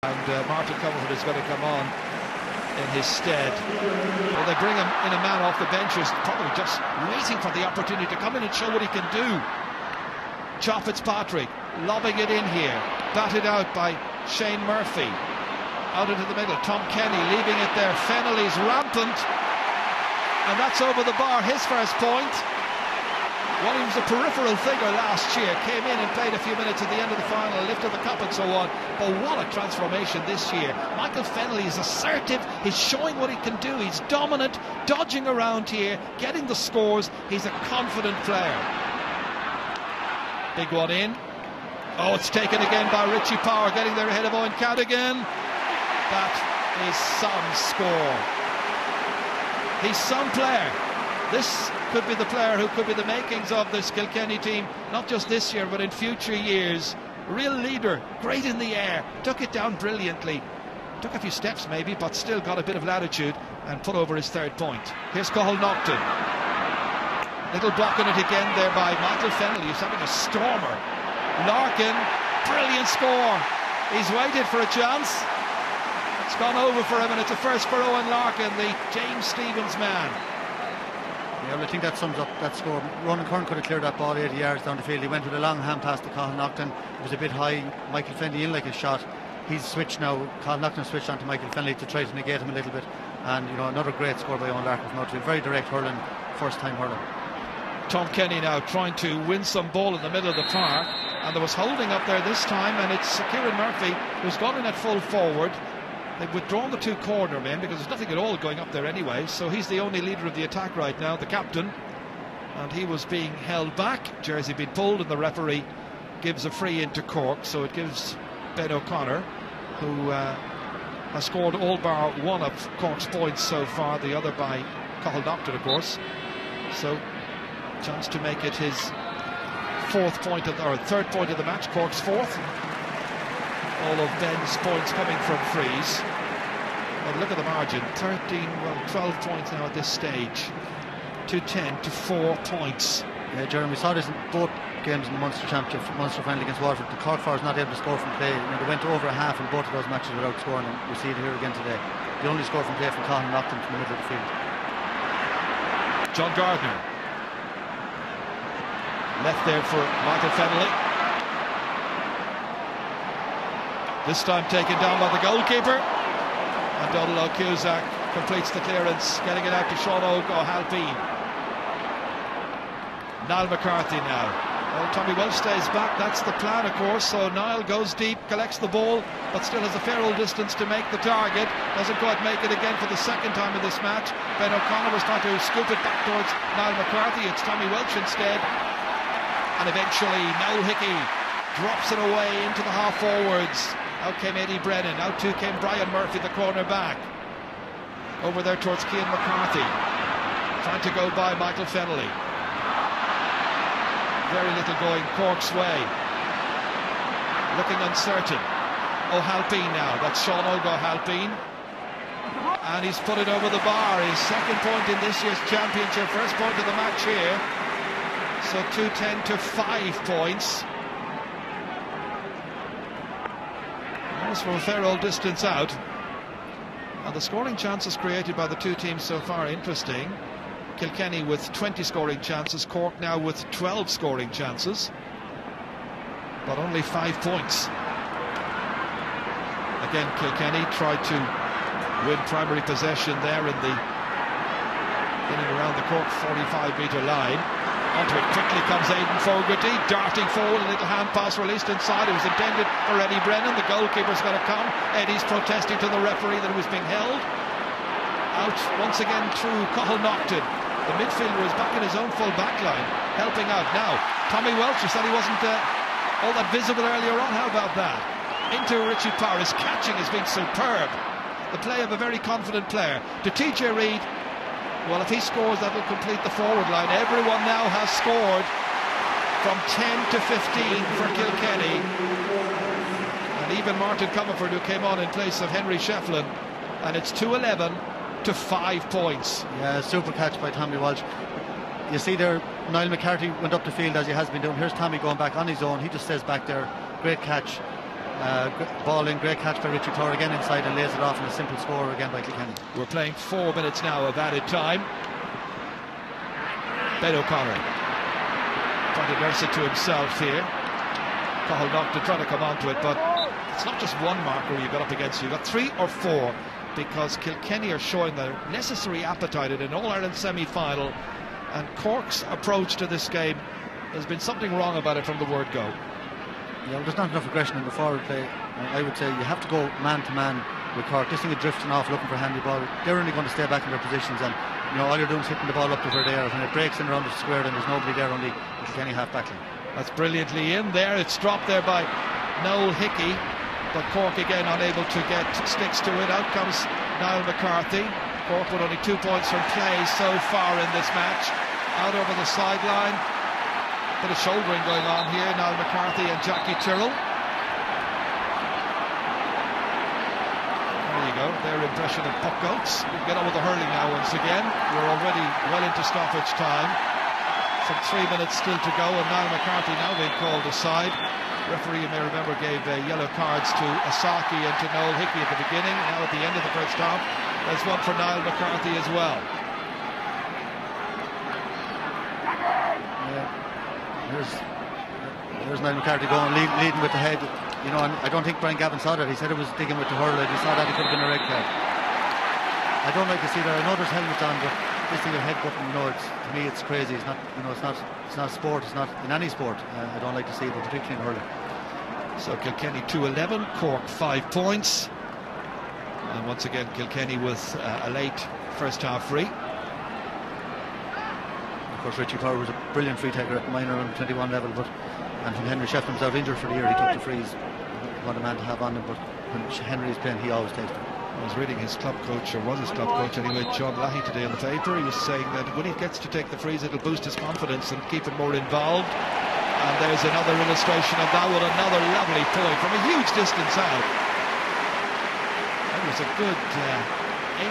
And Martin Comerford is going to come on in his stead. Well, they bring him in a man off the bench who's probably just waiting for the opportunity to come in and show what he can do. Joe Fitzpatrick lobbing it in here, batted out by Shane Murphy. Out into the middle, Tom Kenny leaving it there. Fennelly's rampant, and that's over the bar, his first point. Well, he was a peripheral figure last year, came in and played a few minutes at the end of the final, lifted the cup and so on, but what a transformation this year. Michael Fennelly is assertive, he's showing what he can do, he's dominant, dodging around here, getting the scores, he's a confident player. Big one in. Oh, it's taken again by Richie Power, getting there ahead of Owen Cadigan. That is some score. He's some player. This could be the player who could be the makings of this Kilkenny team, not just this year but in future years. Real leader, great in the air, took it down brilliantly, took a few steps maybe, but still got a bit of latitude and put over his third point. Here's Cathal Nocton, little block on it again there by Michael Fennelly, who's having a stormer. Larkin, brilliant score, he's waited for a chance, it's gone over for him, and it's a first for Owen Larkin, the James Stephens man. Yeah, well, I think that sums up that score. Ronan Curran could have cleared that ball 80 yards down the field. He went with a long hand pass to Cathal Nocton. It was a bit high. Michael Fennelly in like a shot. He's switched now. Cathal Nocton switched on to Michael Fennelly to try to negate him a little bit. And, you know, another great score by Owen Larkin from outfield. Very direct hurling, first time hurling. Tom Kenny now trying to win some ball in the middle of the park. And there was holding up there this time. And it's Kieran Murphy who's gone in at full forward. They've withdrawn the two corner men because there's nothing at all going up there anyway, so he's the only leader of the attack right now, the captain, and he was being held back, jersey being pulled, and the referee gives a free into Cork, so it gives Ben O'Connor, who has scored all bar one of Cork's points so far, the other by Cathal Nocton of course, so chance to make it his third point of the match, Cork's fourth. All of Ben's points coming from frees. But look at the margin, 12 points now at this stage. 2-10 to 4 points. Yeah, Jeremy, we saw this in both games in the Munster Championship, Munster final against Waterford. The Cork forwards not able to score from play. They went over a half in both of those matches without scoring, and we see it here again today. The only score from play from Cathal Nocton from the middle of the field. John Gardner. Left there for Michael Fennelly. This time taken down by the goalkeeper, and Donald O'Cusack completes the clearance, getting it out to Sean O'Halpine. Niall McCarthy now. Well, Tommy Welch stays back, that's the plan of course, so Niall goes deep, collects the ball, but still has a fair old distance to make the target, doesn't quite make it again for the second time in this match. Ben O'Connor was trying to scoop it back towards Niall McCarthy, it's Tommy Welch instead, and eventually Noel Hickey drops it away into the half forwards. Out came Eddie Brennan, out too came Brian Murphy, the corner back. Over there towards Cian McCarthy, trying to go by Michael Fennelly. Very little going Cork's way. Looking uncertain. O'Halpine now, that's Sean O'Halpine. And he's put it over the bar, his second point in this year's championship, first point of the match here. So 2-10 to 5 points. From a fair old distance out, and the scoring chances created by the two teams so far are interesting. Kilkenny with 20 scoring chances, Cork now with 12 scoring chances, but only 5 points. Again, Kilkenny tried to win primary possession there in and around the Cork 45-metre line. Onto it quickly comes Aidan Fogarty, darting forward, a little hand pass released inside. It was intended for Eddie Brennan. The goalkeeper's got to come. Eddie's protesting to the referee that he was being held. Out once again through Cathal Nocton. The midfielder is back in his own full back line, helping out now. Tommy Welch, who said he wasn't all that visible earlier on. How about that? Into Richie Power. His catching has been superb. The play of a very confident player. To TJ Reid. Well, if he scores, that will complete the forward line. Everyone now has scored from 10 to 15 for Kilkenny. And even Martin Comerford, who came on in place of Henry Shefflin. And it's 2-11 to 5 points. Yeah, super catch by Tommy Walsh. You see there, Niall McCarthy went up the field as he has been doing. Here's Tommy going back on his own. He just stays back there. Great catch. Ball in, great catch by Richie Power again inside and lays it off, and a simple score again by Kilkenny. We're playing 4 minutes now of added time. Ben O'Connor trying to nurse it to himself here. Cahill trying to come onto it, but it's not just one marker you've got up against you. You've got 3 or 4, because Kilkenny are showing the necessary appetite in an All-Ireland semi-final, and Cork's approach to this game, there's been something wrong about it from the word go. Yeah, well, there's not enough aggression in the forward play. I would say you have to go man to man with Cork. This thing is drifting off, looking for a handy ball. They're only going to stay back in their positions, and all you're doing is hitting the ball up to where they are. When it breaks in around the square, then there's nobody there on the Kilkenny half-back line. That's brilliantly in there. It's dropped there by Noel Hickey, but Cork again unable to get sticks to it. Out comes Niall McCarthy. Cork with only 2 points from play so far in this match. Out over the sideline. Bit of shouldering going on here. Niall McCarthy and Jackie Tyrrell. There you go. Their impression of puck goats. We can get on with the hurling now once again. We're already well into stoppage time. Some 3 minutes still to go, and Niall McCarthy now being called aside. Referee, you may remember, gave yellow cards to Asaki and to Noel Hickey at the beginning. Now at the end of the first half, there's one for Niall McCarthy as well. There's Niall McCarthy going, leading with the head. And I don't think Brian Gavin saw that. He said it was digging with the hurl. He saw that, it could have been a red card. I don't like to see that. I know there's helmets on, but this thing of headbutting, to me it's crazy. It's not, it's not sport. It's not in any sport. I don't like to see it, but particularly in hurling. So Kilkenny 2-11, Cork 5 points, and once again Kilkenny with a late first half free. Of course, Richie Power was a brilliant free taker at the minor under 21 level, but when Henry Shefflin was out injured for the year, he took the frees. What a man to have on him, but when Henry's playing, he always takes them. I was reading his club coach, or was his club coach anyway, John Lahey, today on the paper. He was saying that when he gets to take the frees, it'll boost his confidence and keep him more involved. And there's another illustration of that with another lovely point from a huge distance out. That was a good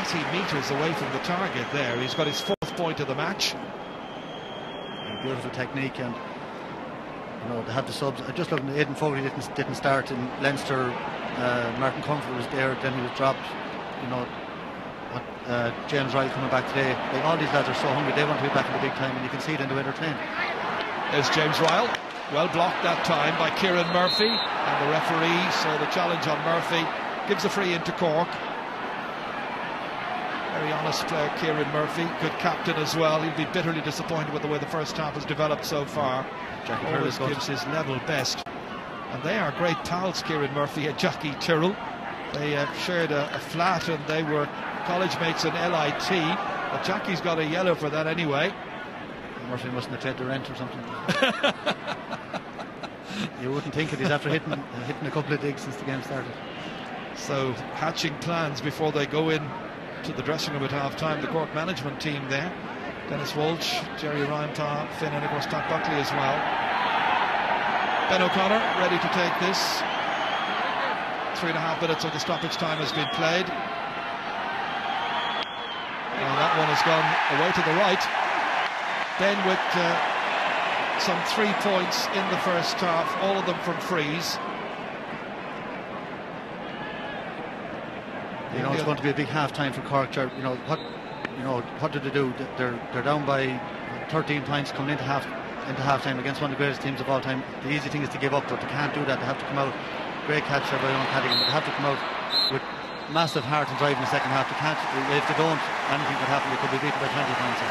80 metres away from the target there. He's got his 4th point of the match. Beautiful technique, and they have the subs. I just looked at Aidan Fogarty didn't start in Leinster. Martin Comfort was there, then he was dropped. James Ryle coming back today. All these lads are so hungry, they want to be back in the big time, and you can see it in the way they're playing. There's James Ryle, well blocked that time by Kieran Murphy, and the referee saw the challenge on Murphy, gives a free into Cork. Very honest player, Kieran Murphy, good captain as well. He'll be bitterly disappointed with the way the first half has developed so far. Always gives his level best. And they are great pals, Kieran Murphy and Jackie Tyrrell. They shared a flat, and they were college mates in LIT. But Jackie's got a yellow for that anyway. Murphy mustn't have paid the rent or something. You wouldn't think it. He's after hitting a couple of digs since the game started. So hatching plans before they go in to the dressing room at half-time. The Cork management team there. Dennis Walsh, Jerry Ryan, Tom Finn, and of course Pat Buckley as well. Ben O'Connor ready to take this. 3.5 minutes of the stoppage time has been played. And that one has gone away to the right. Ben with some 3 points in the first half, all of them from frees. It's going to be a big half-time for Cork. What did they do? They're down by 13 points coming into half-time against one of the greatest teams of all time. The easy thing is to give up, but they can't do that. They have to come out. Great catch there by Owen Cadigan, but they have to come out with massive heart and drive in the second half. They can't. If they don't, anything could happen. They could be beaten by 20 points.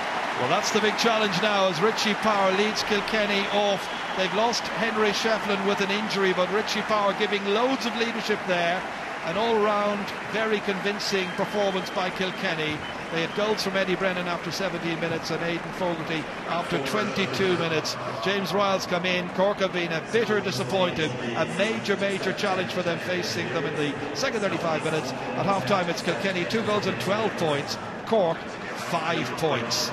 Well, that's the big challenge now as Richie Power leads Kilkenny off. They've lost Henry Shefflin with an injury, but Richie Power giving loads of leadership there. An all-round, very convincing performance by Kilkenny. They had goals from Eddie Brennan after 17 minutes and Aidan Fogarty after 22 minutes. James Ryle's come in. Cork have been a bitter disappointed. A major challenge for them facing them in the second 35 minutes. At half-time it's Kilkenny 2 goals and 12 points. Cork 5 points.